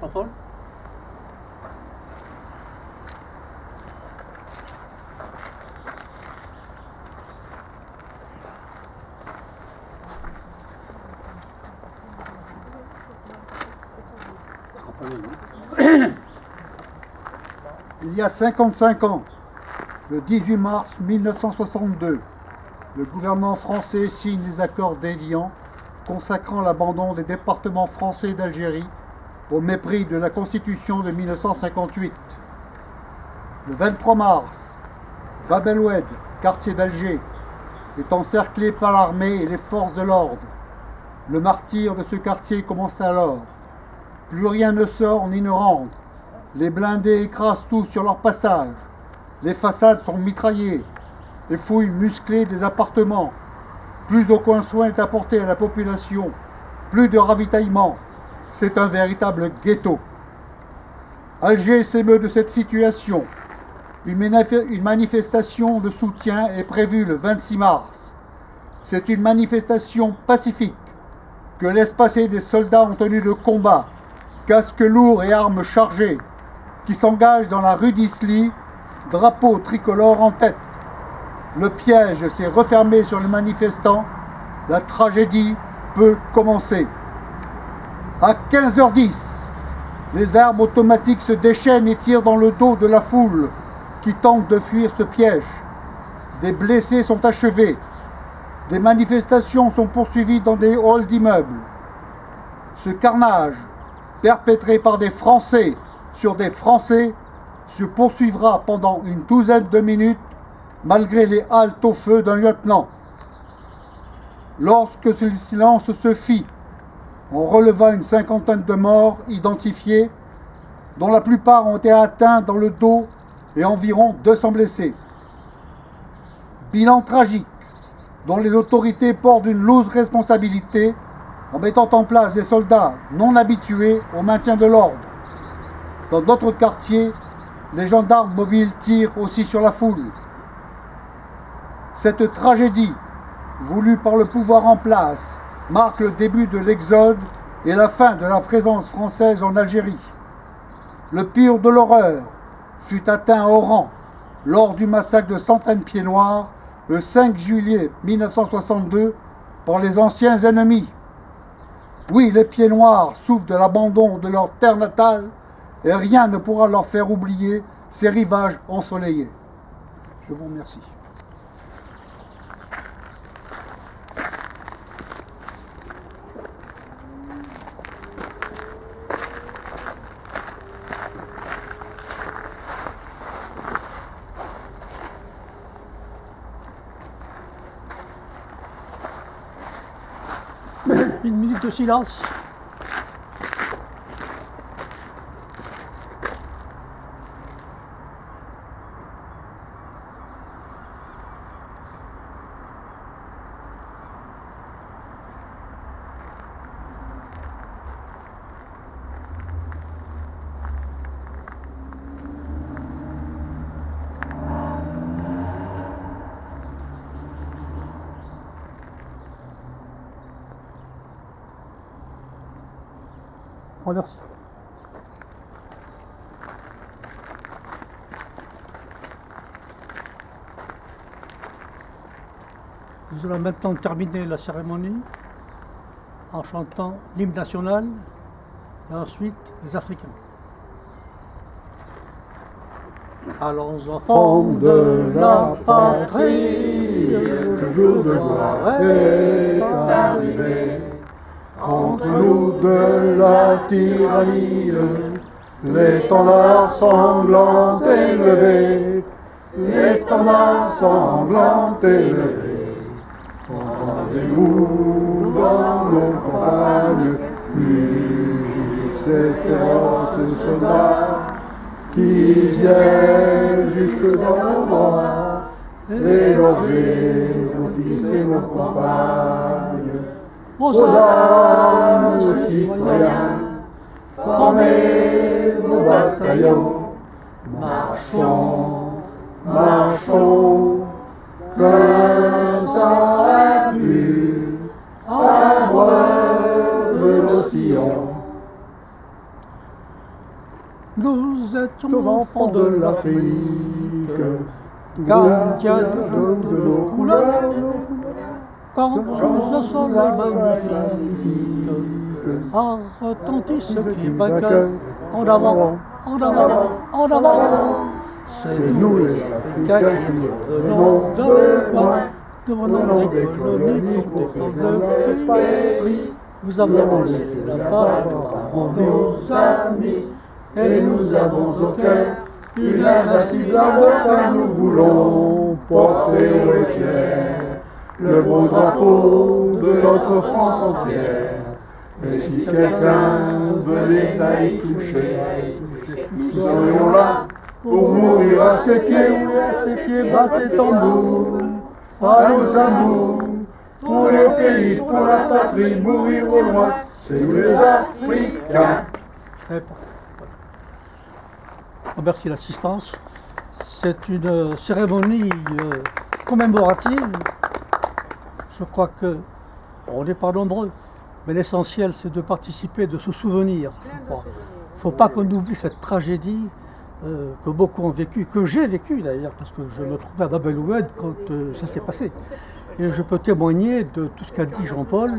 Jean-Paul? Il y a 55 ans, le 18 mars 1962, le gouvernement français signe les accords d'Évian consacrant l'abandon des départements français d'Algérie au mépris de la Constitution de 1958. Le 23 mars, Bab el-Oued, quartier d'Alger, est encerclé par l'armée et les forces de l'ordre. Le martyre de ce quartier commence alors. Plus rien ne sort ni ne rentre. Les blindés écrasent tout sur leur passage. Les façades sont mitraillées. Les fouilles musclées des appartements. Plus aucun soin est apporté à la population. Plus de ravitaillement. C'est un véritable ghetto. Alger s'émeut de cette situation. Une manifestation de soutien est prévue le 26 mars. C'est une manifestation pacifique que laissent passer des soldats en tenue de combat, casques lourds et armes chargées, qui s'engagent dans la rue d'Isly, drapeau tricolore en tête. Le piège s'est refermé sur les manifestants. La tragédie peut commencer. À 15h10, les armes automatiques se déchaînent et tirent dans le dos de la foule qui tente de fuir ce piège. Des blessés sont achevés. Des manifestations sont poursuivies dans des halls d'immeubles. Ce carnage, perpétré par des Français sur des Français, se poursuivra pendant une douzaine de minutes malgré les haltes au feu d'un lieutenant. Lorsque ce silence se fit, on releva une cinquantaine de morts identifiés, dont la plupart ont été atteints dans le dos et environ 200 blessés. Bilan tragique, dont les autorités portent une lourde responsabilité en mettant en place des soldats non habitués au maintien de l'ordre. Dans d'autres quartiers, les gendarmes mobiles tirent aussi sur la foule. Cette tragédie, voulue par le pouvoir en place, marque le début de l'exode et la fin de la présence française en Algérie. Le pire de l'horreur fut atteint à Oran lors du massacre de Centaines Pieds Noirs le 5 juillet 1962 par les anciens ennemis. Oui, les Pieds Noirs souffrent de l'abandon de leur terre natale et rien ne pourra leur faire oublier ces rivages ensoleillés. Je vous remercie. Une minute de silence. Merci. Nous allons maintenant terminer la cérémonie en chantant l'hymne national et ensuite les Africains. Allons enfants de la patrie, le jour de gloire est arrivé. Entre nous de la tyrannie, l'étendard sanglant élevé, l'étendard sanglant élevé. Rendez-vous dans nos campagnes, plus ces féroces soldats qui viennent jusque dans nos bras, égorger nos fils et nos compagnes. Aux hommes citoyens, formez vos bataillons, marchons, marchons, qu'un sang impur abreuve nos sillons. nous étions enfants de l'Afrique, gardiens de nos couleurs, quand sous un soleil magnifique, a retenti ce cri vainqueur, en avant, en avant, en avant. C'est nous les Africains qui venons de loin, devenons des colonies pour défendre le pays. Nous avons laissé là-bas nos amis, et nous avons au cœur une invincible ardeur, car nous voulons porter au fier le beau drapeau de notre France entière. Et si quelqu'un venait à y toucher, nous serions là pour mourir à ses pieds, oui, à ses pieds, battez tambour, à nos amours, pour le pays, pour la patrie, mourir au loin, c'est nous les Africains. Merci l'assistance. C'est une cérémonie commémorative. Je crois que on n'est pas nombreux, mais l'essentiel c'est de participer, de se souvenir. Il ne faut pas qu'on oublie cette tragédie que beaucoup ont vécue, que j'ai vécue d'ailleurs, parce que je me trouvais à Bab el-Oued quand ça s'est passé. Et je peux témoigner de tout ce qu'a dit Jean-Paul.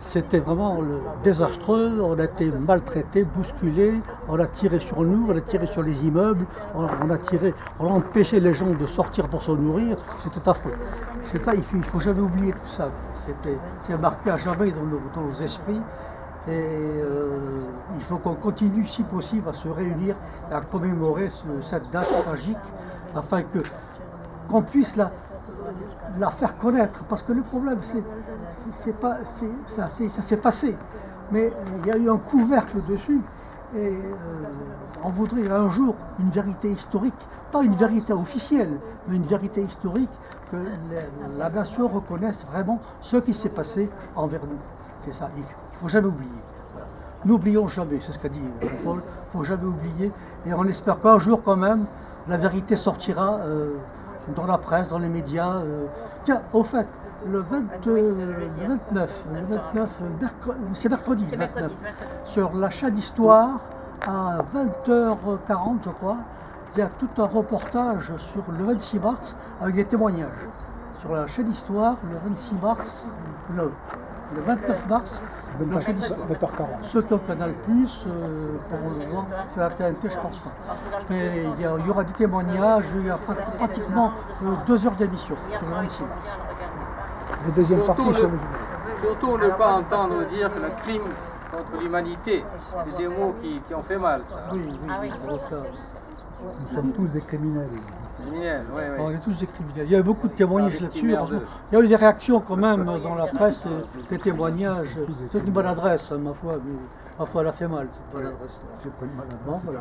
C'était vraiment désastreux, on a été maltraités, bousculés, on a tiré sur nous, on a tiré sur les immeubles, on a empêché les gens de sortir pour se nourrir, c'était affreux. C'est ça, il ne faut jamais oublier tout ça. C'est marqué à jamais dans nos esprits. Et il faut qu'on continue, si possible, à se réunir et à commémorer cette date tragique afin qu'on puisse la faire connaître. Parce que le problème, ça s'est passé, mais il y a eu un couvercle dessus. Et on voudrait un jour une vérité historique, pas une vérité officielle, mais une vérité historique, que la nation reconnaisse vraiment ce qui s'est passé envers nous. C'est ça, il ne faut jamais oublier. Voilà. N'oublions jamais, c'est ce qu'a dit Jean-Paul, il ne faut jamais oublier. Et on espère qu'un jour quand même, la vérité sortira dans la presse, dans les médias. Tiens, au fait, le 29, c'est mercredi, le 29, sur la chaîne d'Histoire, à 20h40, je crois, il y a tout un reportage sur le 26 mars avec des témoignages. Sur la chaîne d'Histoire, le 26 mars, le 29 mars, la chaîne d'Histoire. 20h40. Ceux qui ont Canal+, pour le voir, sur la TNT, je pense pas. Mais il y aura des témoignages, il y a pratiquement 2 heures d'émission sur le 26 mars. La deuxième partie, surtout ne pas entendre dire que le crime contre l'humanité, c'est des mots qui ont fait mal. Ça. Oui. nous sommes tous des criminels. Criminels, oui. On est tous des criminels. Il y a eu beaucoup de témoignages là-dessus. Il y a eu des réactions quand même dans la presse, des témoignages. C'est une bonne adresse, ma foi, mais ma foi, elle a fait mal, cette bonne adresse. C'est pas une maladie. Bon, voilà.